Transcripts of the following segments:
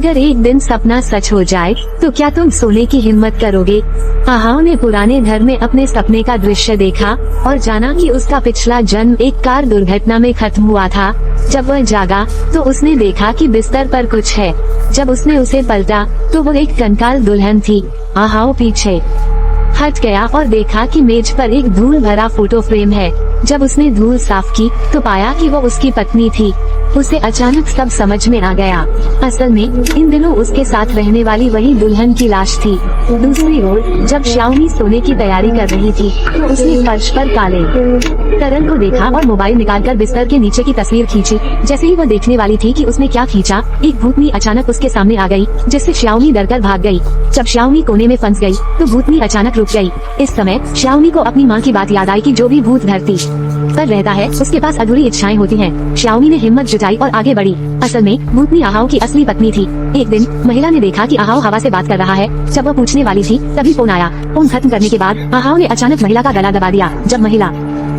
अगर एक दिन सपना सच हो जाए तो क्या तुम सोने की हिम्मत करोगे? आहाओ ने पुराने घर में अपने सपने का दृश्य देखा और जाना कि उसका पिछला जन्म एक कार दुर्घटना में खत्म हुआ था। जब वह जागा तो उसने देखा कि बिस्तर पर कुछ है। जब उसने उसे पलटा तो वो एक कंकाल दुल्हन थी। आहाओ पीछे हट गया और देखा कि मेज पर एक धूल भरा फोटो फ्रेम है। जब उसने धूल साफ की तो पाया कि वो उसकी पत्नी थी। उसे अचानक सब समझ में आ गया। असल में इन दिनों उसके साथ रहने वाली वही दुल्हन की लाश थी। दूसरी ओर जब श्याओमी सोने की तैयारी कर रही थी तो उसने फर्श पर काले तरल को देखा और मोबाइल निकालकर बिस्तर के नीचे की तस्वीर खींची। जैसे ही वो देखने वाली थी कि उसने क्या खींचा, एक भूतनी अचानक उसके सामने आ गई, जिससे श्याओमी डरकर भाग गई। जब श्याओमी कोने में फंस गई तो भूतनी अचानक रुक गई। इस समय श्याओमी को अपनी माँ की बात याद आई कि जो भी भूत धरती पर रहता है उसके पास अधूरी इच्छाएं होती हैं। श्याओमी ने हिम्मत जुटाई और आगे बढ़ी। असल में भूतनी आहाओ की असली पत्नी थी। एक दिन महिला ने देखा कि आहाओ हवा से बात कर रहा है। जब वो पूछने वाली थी तभी फोन आया। फोन खत्म करने के बाद आहाओ ने अचानक महिला का गला दबा दिया। जब महिला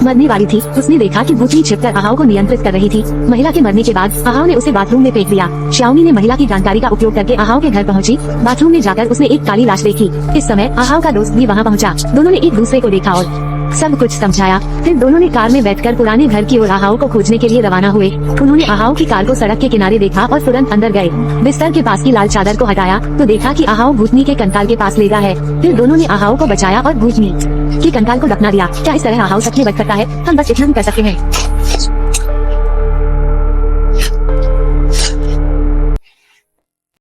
मरने वाली थी उसने देखा कि भूतनी छिपकर आहाओ को नियंत्रित कर रही थी। महिला के मरने के बाद आहाओ ने उसे बाथरूम में फेंक दिया। श्याओमी ने महिला की जानकारी का उपयोग करके आहाओ के घर पहुंची। बाथरूम में जाकर उसने एक काली लाश देखी। इस समय आहाओ का दोस्त भी वहां पहुंचा। दोनों ने एक दूसरे को देखा और सब कुछ समझाया। फिर दोनों ने कार में बैठकर पुराने घर की ओर आहाओ को खोजने के लिए रवाना हुए। उन्होंने आहाओ की कार को सड़क के किनारे देखा और तुरंत अंदर गए। बिस्तर के पास की लाल चादर को हटाया तो देखा कि आहाओ भूतनी के कंकाल के पास लेटा है। फिर दोनों ने आहाओ को बचाया और भूतनी के कंकाल को दफना दिया। क्या इस तरह आहाओ सच में बच सकता है? हम बस इतना ही कर सकते हैं।